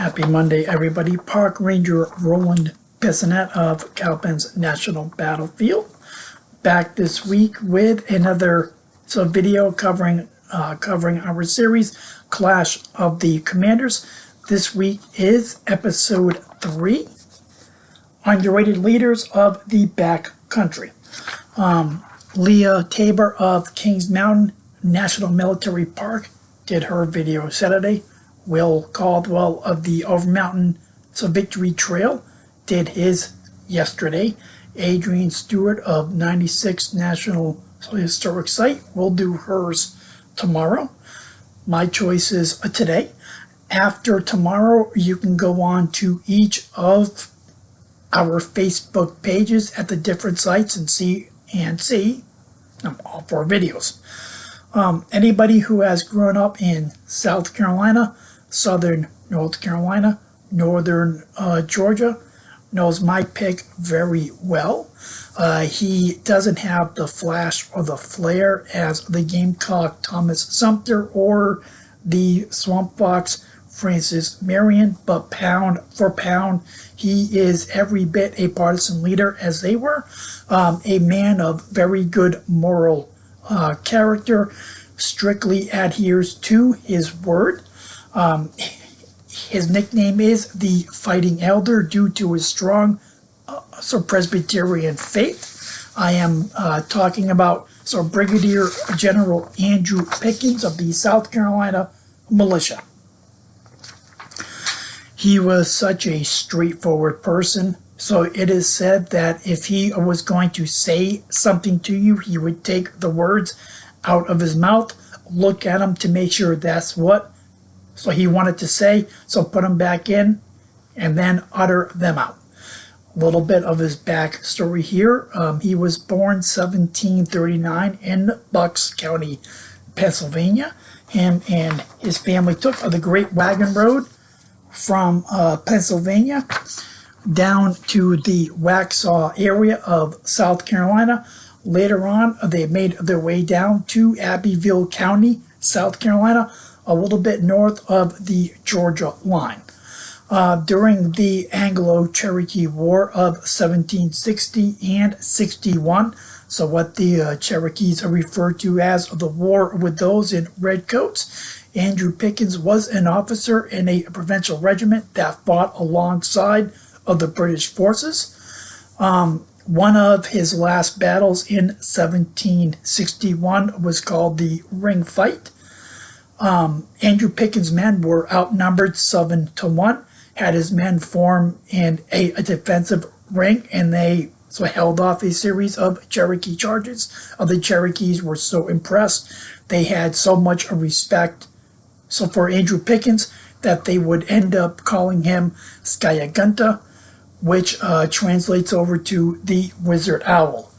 Happy Monday, everybody. Park Ranger Roland of Cowpens National Battlefield. Back this week with another video covering our series, Clash of the Commanders. This week is episode 3, Underrated Leaders of the Backcountry. Leah Tabor of Kings Mountain National Military Park did her video Saturday. Will Caldwell of the Overmountain Victory Trail did his yesterday. Adrian Stewart of 96 National Historic Site will do hers tomorrow. My choice is today. After tomorrow, you can go on to each of our Facebook pages at the different sites and see all 4 videos. Anybody who has grown up in South Carolina, Southern North Carolina, Northern Georgia knows my pick very well. He doesn't have the flash or the flair as the Gamecock Thomas Sumter or the Swamp Fox Francis Marion, but pound for pound, he is every bit a partisan leader as they were. A man of very good moral character, strictly adheres to his word. His nickname is the Fighting Elder due to his strong Presbyterian faith. I am talking about Brigadier General Andrew Pickens of the South Carolina Militia. He was such a straightforward person. So it is said that if he was going to say something to you, he would take the words out of his mouth, look at them to make sure that's what he wanted to say, so put them back in, and then utter them out. A little bit of his backstory here. He was born 1739 in Bucks County, Pennsylvania. Him and his family took the Great Wagon Road from Pennsylvania down to the Waxhaw area of South Carolina. Later on, they made their way down to Abbeville County, South Carolina, a little bit north of the Georgia line. During the Anglo-Cherokee War of 1760 and 61, so what the Cherokees are referred to as the war with those in red coats, Andrew Pickens was an officer in a provincial regiment that fought alongside of the British forces. One of his last battles in 1761 was called the Ring Fight. Andrew Pickens' men were outnumbered 7-1, had his men form in a defensive ring, and they held off a series of Cherokee charges. The Cherokees were so impressed, they had so much respect for Andrew Pickens that they would end up calling him Skyaganta, which translates over to the Wizard Owl.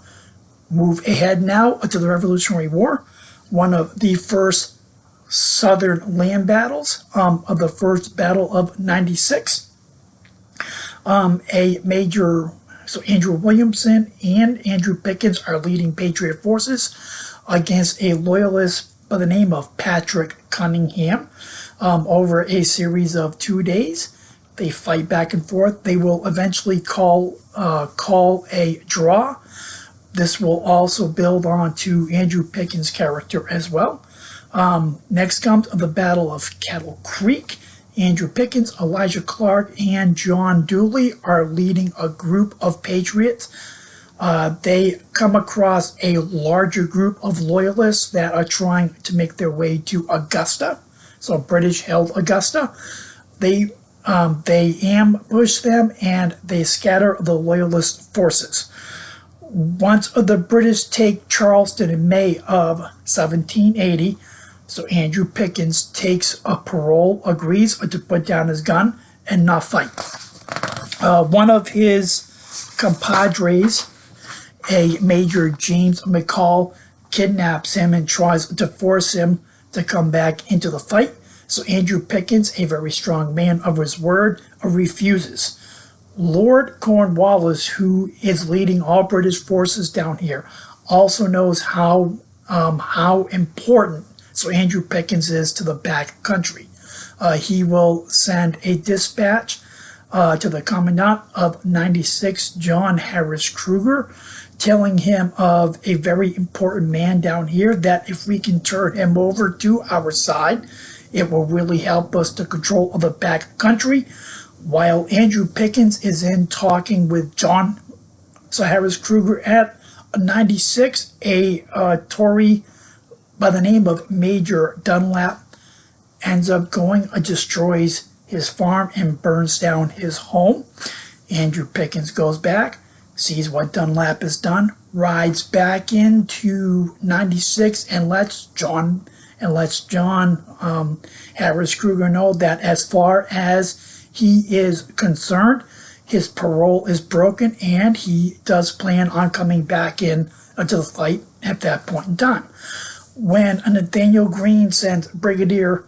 Move ahead now to the Revolutionary War, one of the first Southern land battles of the first Battle of 96. A major, Andrew Williamson and Andrew Pickens are leading Patriot forces against a loyalist by the name of Patriot Cunningham over a series of 2 days. They fight back and forth. They will eventually call a draw. This will also build on to Andrew Pickens' character as well. Next comes the Battle of Cattle Creek. Andrew Pickens, Elijah Clark, and John Dooley are leading a group of patriots. They come across a larger group of loyalists that are trying to make their way to Augusta. So British held Augusta. They ambush them and they scatter the loyalist forces. Once the British take Charleston in May of 1780, Andrew Pickens takes a parole, agrees to put down his gun and not fight. One of his compadres, a Major James McCall, kidnaps him and tries to force him to come back into the fight. So Andrew Pickens, a very strong man of his word, refuses. Lord Cornwallis, who is leading all British forces down here, also knows how important Andrew Pickens is to the back country. he will send a dispatch to the Commandant of 96, John Harris Kruger, telling him of a very important man down here, that if we can turn him over to our side, it will really help us to control of the back country. While Andrew Pickens is in talking with John Harris Kruger at 96, a Tory by the name of Major Dunlap ends up going and destroys his farm and burns down his home. Andrew Pickens goes back, sees what Dunlap has done, rides back into 96 and lets John Harris Kruger know that as far as he is concerned, his parole is broken, and he does plan on coming back in to the fight at that point in time. When Nathaniel Greene sends Brigadier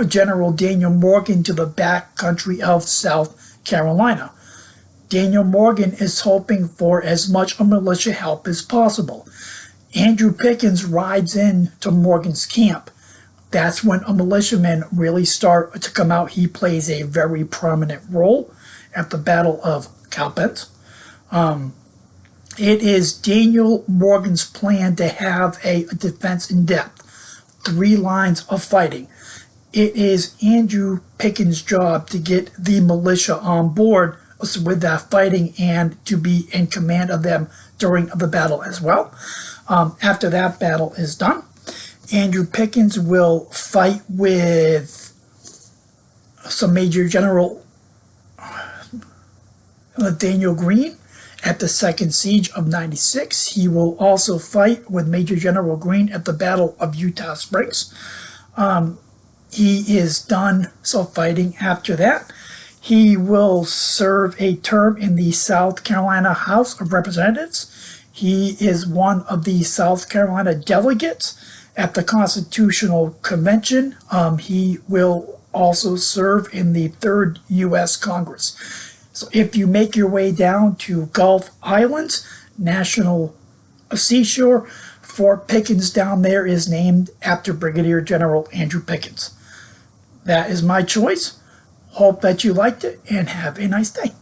General Daniel Morgan to the back country of South Carolina, Daniel Morgan is hoping for as much militia help as possible. Andrew Pickens rides in to Morgan's camp. That's when militiamen really start to come out. He plays a very prominent role at the Battle of Cowpens. It is Daniel Morgan's plan to have a defense in depth, 3 lines of fighting. It is Andrew Pickens' job to get the militia on board with that fighting and to be in command of them during the battle as well. After that battle is done, Andrew Pickens will fight with some Major General Nathaniel Greene at the Second Siege of 96. He will also fight with Major General Greene at the Battle of Utah Springs. He is done fighting after that. He will serve a term in the South Carolina House of Representatives. He is one of the South Carolina delegates at the Constitutional Convention. He will also serve in the 3rd U.S. Congress. So if you make your way down to Gulf Islands National Seashore, Fort Pickens down there is named after Brigadier General Andrew Pickens. That is my choice. Hope that you liked it, and have a nice day.